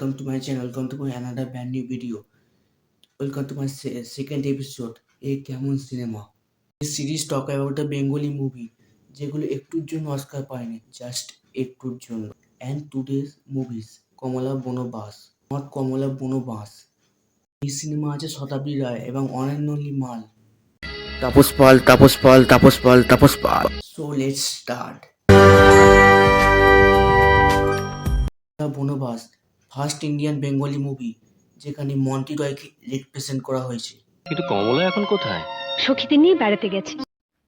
Welcome to my channel. Welcome to my another brand new video. Welcome to my second episode. A কেমন cinema? This series talk about the Bengali movie যেগুলো একটুর জন্য Oscar পায়নি, just একটুর জন্য। And today's movies কমলা বনবাস, not কমলা বনবাস। এই সিনেমা আছে শতাব্দী রায় এবং অনন্যলি মাল। Tapas Pal. So let's start. বনবাস ফার্স্ট ইন্ডিয়ান বেঙ্গলি মুভি যেখানে মন্টি রয়কে রিপ্রেজেন্ট করা হয়েছে। কিন্তু কমলা এখন কোথায়? সখীদের নিয়ে বেড়াতে গেছে।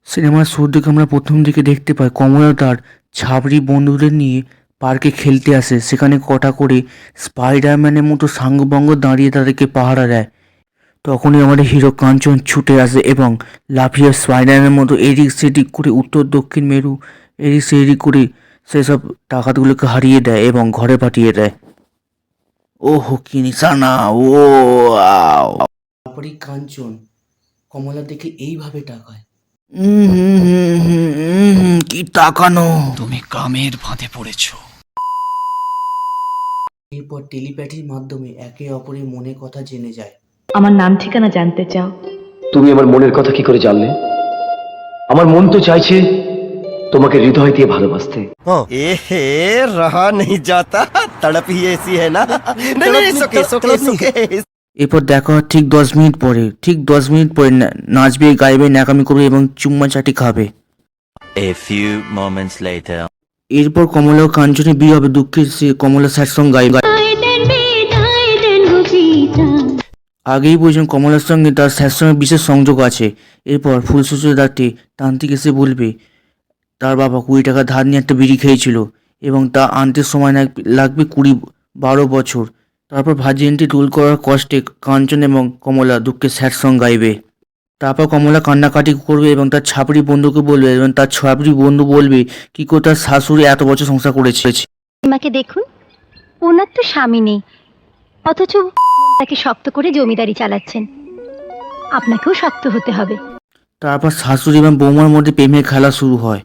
সিনেমার শুরুর দিকে আমরা প্রথম দিকে দেখতে পাই কমলা তার ছাবড়ি বন্ধুদের নিয়ে পার্কে খেলতে আসে। সেখানে কটা করে স্পাইডারম্যানের মতো সাঙ্গবঙ্গ দাঁড়িয়ে তাদেরকে পাহারা দেয়। তখনই আমাদের হিরো কাঞ্চন ছুটে আসে এবং লাফিয়ে স্পাইডারম্যানের মতো এদিক সেদিক করে উত্তর দক্ষিণ মেরু এদিক সেদিক করে সেসব ডাকাতগুলোকে হারিয়ে দেয় এবং ঘরে পাঠিয়ে দেয়। ওহ কি নিশানা! ও তারপরে কাঞ্চন কমলা দেখে এইভাবে তাকায়। কি তাকানো! তুমি কামের ফাঁদে পড়েছো। এরপর টেলিপ্যাথির মাধ্যমে একে অপরের মনের কথা জেনে যায়। আমার নাম ঠিকানা জানতে চাও? তুমি আমার মনের কথা কি করে জানলে? আমার মন তো চাইছে তোমাকে হৃদয় দিয়ে ভালোবাসতে। এহে রহা नहीं जाता, तड़प ही ऐसी है ना। नहीं, सोके। এরপর দেখা হয় ঠিক 10 মিনিট পরে। ঠিক 10 মিনিট পরে নাচবে, গাইবে, ন্যাকামি করবে এবং চুম্মা চাটি খাবে। A few moments later. এরপর কমলা ও কাঞ্চনের বিয়ে হবে। দুঃখের সে কমলা স্যাড সং গাইবে। আগেই বুঝলেন কমলার সঙ্গে তার স্যাড সঙ্গের বিশেষ সংযোগ আছে। এরপর ফুলসজ্জার রাতে তান্ত্রিক এসে বলবে তার বাবা 20 টাকা ধার নিয়ে একটা বিড়ি খেয়েছিল এবং তা আনতে সময় লাগবে 12 বছর। তারপর ভাজিনটি রোল করার কষ্টে কাঞ্চন এবং কমলা দুঃখে স্যাড সং গাইবে। তারপর কমলা কান্নাকাটি করবে এবং তার ছাপড়ি বন্ধুকে বলবে এবং তার ছাপড়ি বন্ধু বলবে কি করে তার শাশুড়ি এত বছর সংসার করেছে। আমাকে দেখুন, ওনার তো স্বামী নেই, অথচ তাকে শক্ত করে জমিদারি চালাচ্ছেন। আপনাকেও শক্ত হতে হবে। তারপর শাশুড়ি এবং বৌমার মধ্যে প্রেমের খেলা শুরু হয়।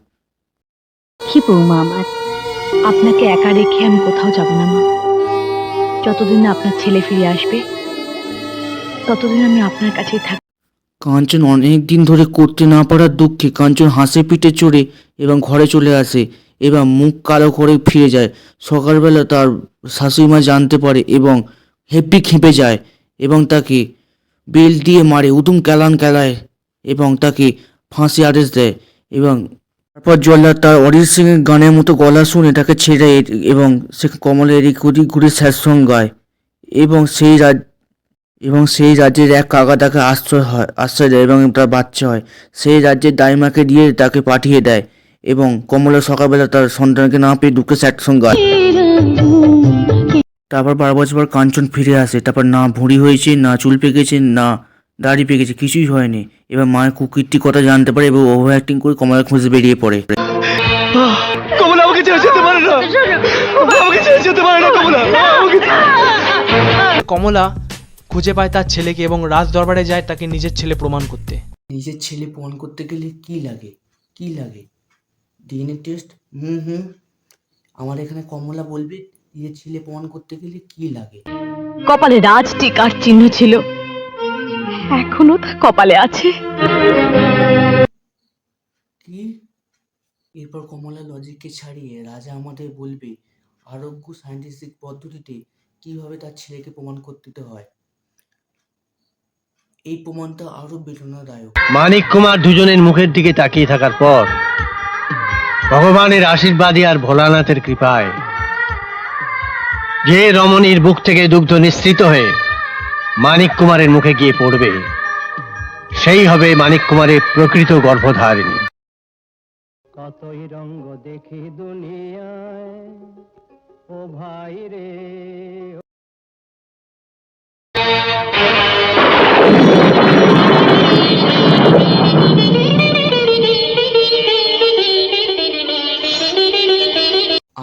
কি বৌমা আমার, আপনাকে একা রেখে আমি কোথাও যাব না মা। যতদিন না আপনার ছেলে ফিরে আসবে ততদিন আমি আপনার কাছেই থাকব। কাঞ্চন অনেক দিন ধরে করতে না পারার দুঃখে কাঞ্চন হাসে পিঠে চড়ে এবং ঘরে চলে আসে এবং মুখ কালো করে ফিরে যায়। সকালবেলা তার শাশুড়ি মা জানতে পারে এবং হেব্বি খেপে যায় এবং তাকে বেল্ট দিয়ে মারে, উদুম কেলায় এবং তাকে ফাঁসি আদেশ দেয়। এবং তারপর জল্লাদ তার অরিজিৎ সিং এর গানের মতো গলা শুনে তাকে ছেড়ে দেয় এবং সে কমলের এদিক ওদিক ঘুরে স্যাড সং গায় এবং সেই রাজ্যের এক কাকা তাকে আশ্রয় দেয় এবং তার বাচ্চা হয়। সেই রাজ্যের দাইমাকে দিয়ে তাকে পাঠিয়ে দেয় এবং কমলা সকালবেলা তার সন্তানকে না পেয়ে দুঃখে স্যাড সং গায়। তারপর 12 বছর পর কাঞ্চন ফিরে আসে। তারপর না ভুঁড়ি হয়েছে, না চুল পেকেছে, না দাড়ি পেকেছে, কিছুই হয়নি। এবার মায়ের কুকীর্তির কথা জানতে পারে এবং ওভার অ্যাক্টিং করে কমলা খুঁজে বেরিয়ে পড়ে। কমলা আমাকে ছেড়ে যেতে পারে না, আমাকে ছেড়ে যেতে পারে না কমলা। কমলা খুঁজে পায় তার ছেলেকে এবং রাজ দরবারে যায় তাকে নিজের ছেলে প্রমাণ করতে। নিজের ছেলে প্রমাণ করতে গেলে কি লাগে? DNA test. আমার এখানে কমলা বলবে নিজের ছেলে প্রমাণ করতে গেলে কি লাগে। কপালে রাজ টিকার চিহ্ন ছিল, এখনো তা কপালে আছে। কি? এরপর কমলা লজিককে ছাড়িয়ে রাজা আমাদের বলবে আরোগ্য সায়েন্টিফিক পদ্ধতিতে কিভাবে তার ছেলেকে প্রমাণ করতে হয়। এই প্রমাণটা আরো বেদনাদায়ক। মানিক কুমার দুজনের মুখের দিকে তাকিয়ে থাকার পর ভগবানের আশীর্বাদী আর ভোলানাথের কৃপায় যে রমণীর বুক থেকে দুগ্ধ নিঃসৃত হয়ে মানিক কুমারের মুখে গিয়ে পড়বে সেই হবে মানিক কুমারের প্রকৃত গর্ভধারিণী। কতই রঙ্গ দেখি দুনিয়ায় ও ভাই রে।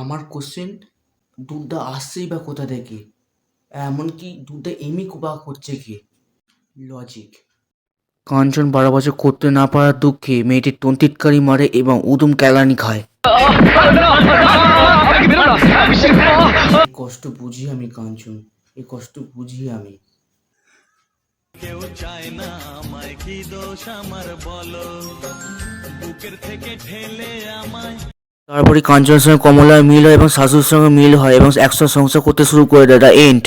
আমার কোশ্চেন, দুধটা আসছেই বা কোথা থেকে? এমনকি দুধটা এমনি বা করছে কি? লজিক। কাঞ্চন 12 বছর করতে না পারার দুঃখে মেয়েটির তন্তিটকারি মারে এবং উদুম কেলানি খায়। কষ্ট বুঝি আমি কাঞ্চন, এই কষ্ট বুঝি আমি। কেউ চায় না আমায়, কি দোষ আমার বলো, বুকের থেকে ঠেলে আমায়। তারপরে কাঞ্চনের সঙ্গে কমলার মিল হয় এবং শাশুর সঙ্গে মিল হয় এবং একসাথে সংসার করতে শুরু করে দেয়। The end.